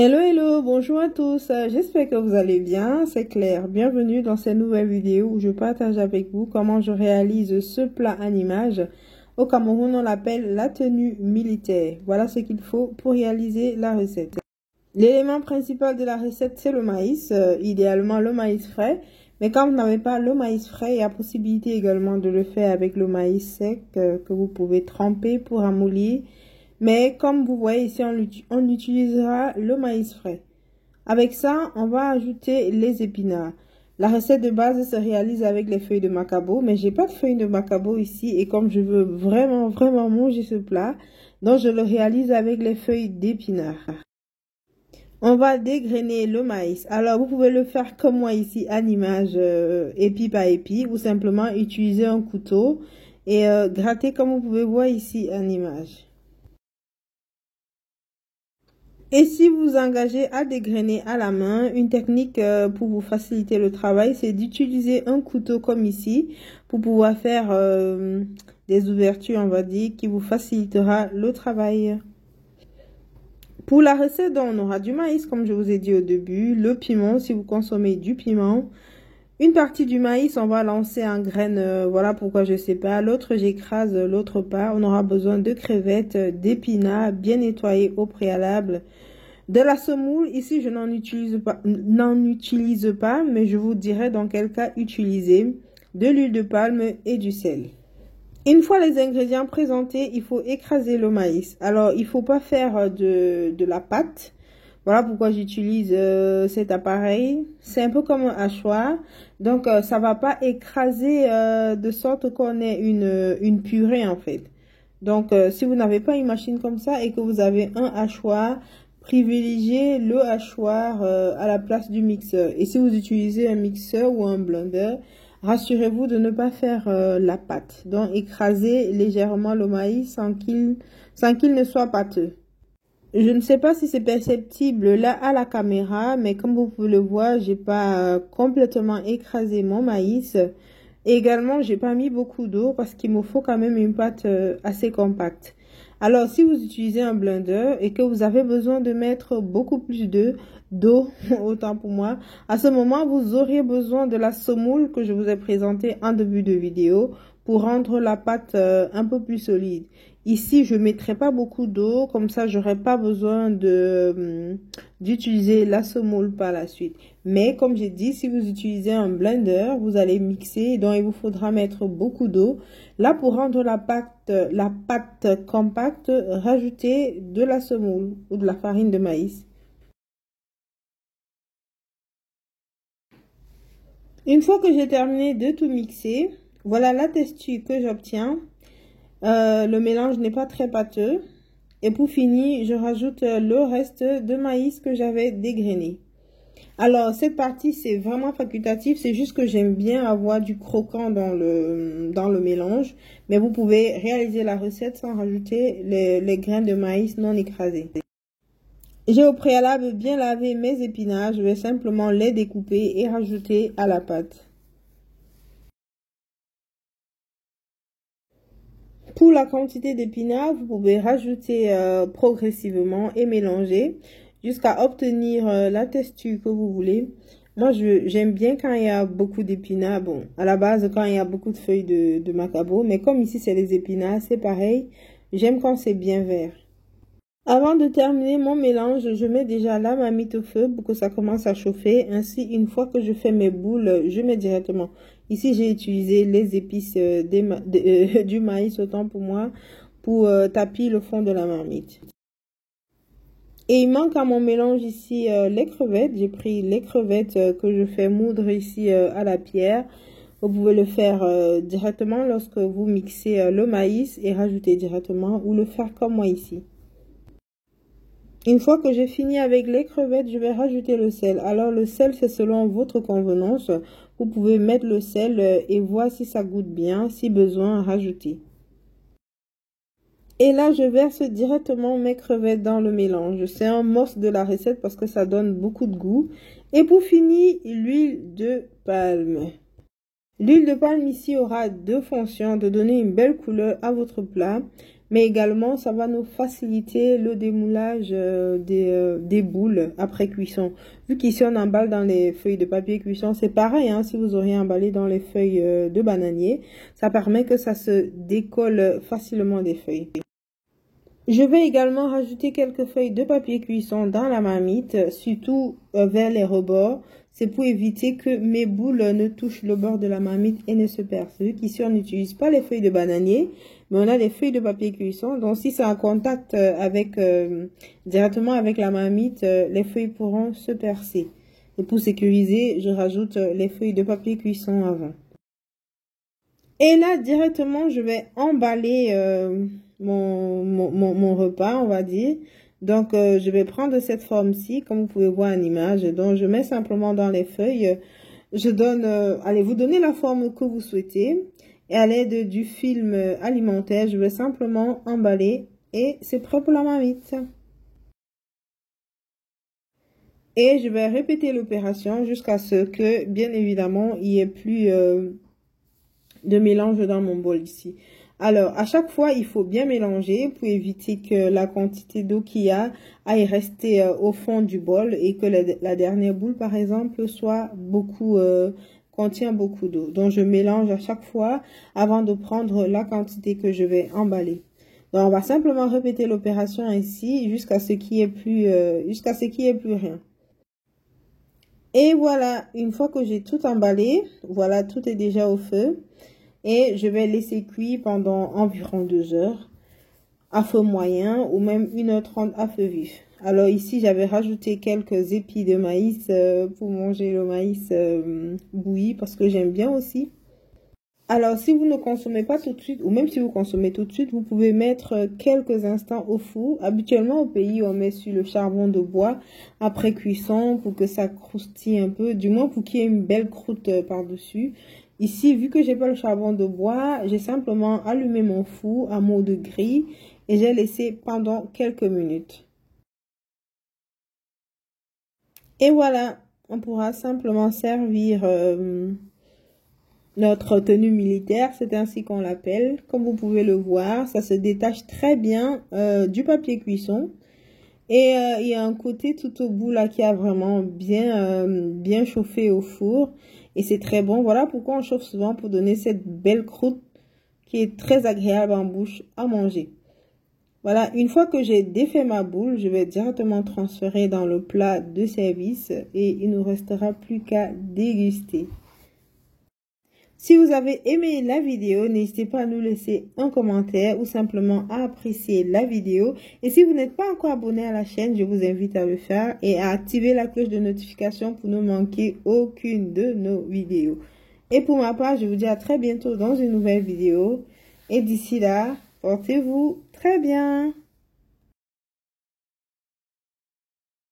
Hello, hello, bonjour à tous, j'espère que vous allez bien, c'est Claire, bienvenue dans cette nouvelle vidéo où je partage avec vous comment je réalise ce plat en image. Au Cameroun, on l'appelle la tenue militaire. Voilà ce qu'il faut pour réaliser la recette. L'élément principal de la recette, c'est le maïs, idéalement le maïs frais. Mais quand vous n'avez pas le maïs frais, il y a possibilité également de le faire avec le maïs sec que vous pouvez tremper pour amollir. Mais comme vous voyez ici, on utilisera le maïs frais. Avec ça, on va ajouter les épinards. La recette de base se réalise avec les feuilles de macabo, mais j'ai pas de feuilles de macabo ici. Et comme je veux vraiment manger ce plat, donc je le réalise avec les feuilles d'épinards. On va dégrainer le maïs. Alors, vous pouvez le faire comme moi ici, à l'image, épi par épi, ou simplement utiliser un couteau et gratter comme vous pouvez voir ici en image. Et si vous vous engagez à dégrainer à la main, une technique pour vous faciliter le travail, c'est d'utiliser un couteau comme ici pour pouvoir faire des ouvertures, on va dire, qui vous facilitera le travail. Pour la recette, on aura du maïs, comme je vous ai dit au début, le piment, si vous consommez du piment. Une partie du maïs, on va lancer en graines, voilà pourquoi je sépare. L'autre, j'écrase l'autre part. On aura besoin de crevettes, d'épinards, bien nettoyés au préalable. De la semoule, ici, je n'en utilise pas, mais je vous dirai dans quel cas utiliser. De l'huile de palme et du sel. Une fois les ingrédients présentés, il faut écraser le maïs. Alors, il faut pas faire de la pâte. Voilà pourquoi j'utilise cet appareil. C'est un peu comme un hachoir. Donc, ça va pas écraser de sorte qu'on ait une purée en fait. Donc, si vous n'avez pas une machine comme ça et que vous avez un hachoir, privilégiez le hachoir à la place du mixeur. Et si vous utilisez un mixeur ou un blender, rassurez-vous de ne pas faire la pâte. Donc, écrasez légèrement le maïs sans qu'il ne soit pâteux. Je ne sais pas si c'est perceptible là à la caméra, mais comme vous pouvez le voir, j'ai pas complètement écrasé mon maïs. Et également, j'ai pas mis beaucoup d'eau parce qu'il me faut quand même une pâte assez compacte. Alors, si vous utilisez un blender et que vous avez besoin de mettre beaucoup plus d'eau, autant pour moi, à ce moment, vous auriez besoin de la semoule que je vous ai présentée en début de vidéo pour rendre la pâte un peu plus solide. Ici, je ne mettrai pas beaucoup d'eau, comme ça, j'aurai pas besoin d'utiliser la semoule par la suite. Mais comme j'ai dit, si vous utilisez un blender, vous allez mixer, donc il vous faudra mettre beaucoup d'eau. Là, pour rendre la pâte compacte, rajoutez de la semoule ou de la farine de maïs. Une fois que j'ai terminé de tout mixer, voilà la texture que j'obtiens. Le mélange n'est pas très pâteux. Et pour finir, je rajoute le reste de maïs que j'avais dégrainé. Alors, cette partie, c'est vraiment facultatif. C'est juste que j'aime bien avoir du croquant dans le mélange. Mais vous pouvez réaliser la recette sans rajouter les grains de maïs non écrasés. J'ai au préalable bien lavé mes épinards. Je vais simplement les découper et rajouter à la pâte. Pour la quantité d'épinards, vous pouvez rajouter progressivement et mélanger jusqu'à obtenir la texture que vous voulez. Moi, j'aime bien quand il y a beaucoup d'épinards. Bon, à la base, quand il y a beaucoup de feuilles de macabo. Mais comme ici, c'est les épinards, c'est pareil. J'aime quand c'est bien vert. Avant de terminer mon mélange, je mets déjà la marmite au feu pour que ça commence à chauffer. Ainsi, une fois que je fais mes boules, je mets directement. Ici, j'ai utilisé les épices du maïs, autant pour moi, pour taper le fond de la marmite. Et il manque à mon mélange ici les crevettes. J'ai pris les crevettes que je fais moudre ici à la pierre. Vous pouvez le faire directement lorsque vous mixez le maïs et rajouter directement ou le faire comme moi ici. Une fois que j'ai fini avec les crevettes, je vais rajouter le sel. Alors, le sel, c'est selon votre convenance. Vous pouvez mettre le sel et voir si ça goûte bien. Si besoin, rajouter. Et là, je verse directement mes crevettes dans le mélange. C'est un must de la recette parce que ça donne beaucoup de goût. Et pour finir, l'huile de palme. L'huile de palme ici aura deux fonctions, de donner une belle couleur à votre plat, Mais également, ça va nous faciliter le démoulage des boules après cuisson. Vu qu'ici, on emballe dans les feuilles de papier cuisson, c'est pareil, hein, si vous auriez emballé dans les feuilles de bananier, ça permet que ça se décolle facilement des feuilles. Je vais également rajouter quelques feuilles de papier cuisson dans la marmite, surtout vers les rebords. C'est pour éviter que mes boules ne touchent le bord de la marmite et ne se percent. Vu qu'ici, on n'utilise pas les feuilles de bananier, mais on a des feuilles de papier cuisson. Donc, si c'est en contact directement avec la marmite, les feuilles pourront se percer. Et pour sécuriser, je rajoute les feuilles de papier cuisson avant. Et là, directement, je vais emballer mon repas, on va dire. Donc, je vais prendre cette forme-ci, comme vous pouvez voir en image. Donc, je mets simplement dans les feuilles. Je donne, allez, vous donnez la forme que vous souhaitez. Et à l'aide du film alimentaire, je vais simplement emballer. Et c'est prêt pour la marmite. Et je vais répéter l'opération jusqu'à ce que, bien évidemment, il n'y ait plus de mélange dans mon bol ici. Alors, à chaque fois, il faut bien mélanger pour éviter que la quantité d'eau qu'il y a aille rester au fond du bol et que la dernière boule, par exemple, contient beaucoup d'eau. Donc, je mélange à chaque fois avant de prendre la quantité que je vais emballer. Donc, on va simplement répéter l'opération ici jusqu'à ce qu'il n'y ait plus rien. Et voilà, une fois que j'ai tout emballé, voilà, tout est déjà au feu. Et je vais laisser cuire pendant environ 2 heures à feu moyen ou même 1h30 à feu vif. Alors ici, j'avais rajouté quelques épis de maïs pour manger le maïs bouilli parce que j'aime bien aussi. Alors, si vous ne consommez pas tout de suite, ou même si vous consommez tout de suite, vous pouvez mettre quelques instants au four. Habituellement, au pays, on met sur le charbon de bois après cuisson pour que ça croustille un peu, du moins pour qu'il y ait une belle croûte par-dessus. Ici, vu que j'ai pas le charbon de bois, j'ai simplement allumé mon four à mode gris et j'ai laissé pendant quelques minutes. Et voilà, on pourra simplement servir notre tenue militaire, c'est ainsi qu'on l'appelle. Comme vous pouvez le voir, ça se détache très bien du papier cuisson. Et il y a un côté tout au bout là qui a vraiment bien chauffé au four. Et c'est très bon. Voilà pourquoi on chauffe souvent pour donner cette belle croûte qui est très agréable en bouche à manger. Voilà, une fois que j'ai défait ma boule, je vais directement transférer dans le plat de service et il ne nous restera plus qu'à déguster. Si vous avez aimé la vidéo, n'hésitez pas à nous laisser un commentaire ou simplement à apprécier la vidéo. Et si vous n'êtes pas encore abonné à la chaîne, je vous invite à le faire et à activer la cloche de notification pour ne manquer aucune de nos vidéos. Et pour ma part, je vous dis à très bientôt dans une nouvelle vidéo. Et d'ici là, portez-vous très bien.